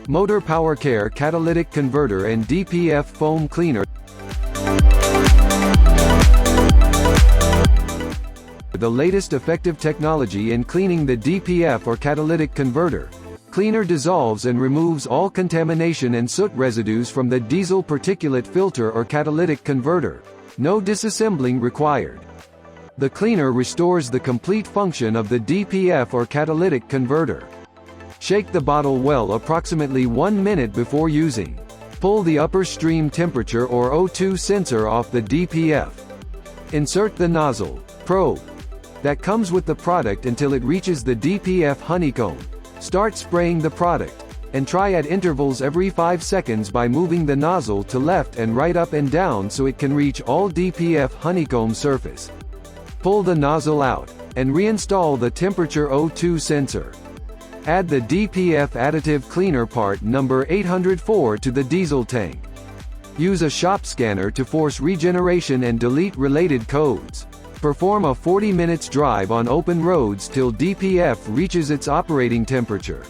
MotorPower Care Catalytic Converter and DPF Foam Cleaner. The latest effective technology in cleaning the DPF or catalytic converter. Cleaner dissolves and removes all contamination and soot residues from the diesel particulate filter or catalytic converter. No disassembling required. The cleaner restores the complete function of the DPF or catalytic converter. Shake the bottle well approximately 1 minute before using. Pull the upper stream temperature or O2 sensor off the DPF. Insert the nozzle, probe, that comes with the product until it reaches the DPF honeycomb. Start spraying the product, and try at intervals every 5 seconds by moving the nozzle to left and right, up and down, so it can reach all DPF honeycomb surface. Pull the nozzle out, and reinstall the temperature O2 sensor. Add the DPF additive cleaner part number 804 to the diesel tank. Use a shop scanner to force regeneration and delete related codes. Perform a 40 minutes drive on open roads till DPF reaches its operating temperature.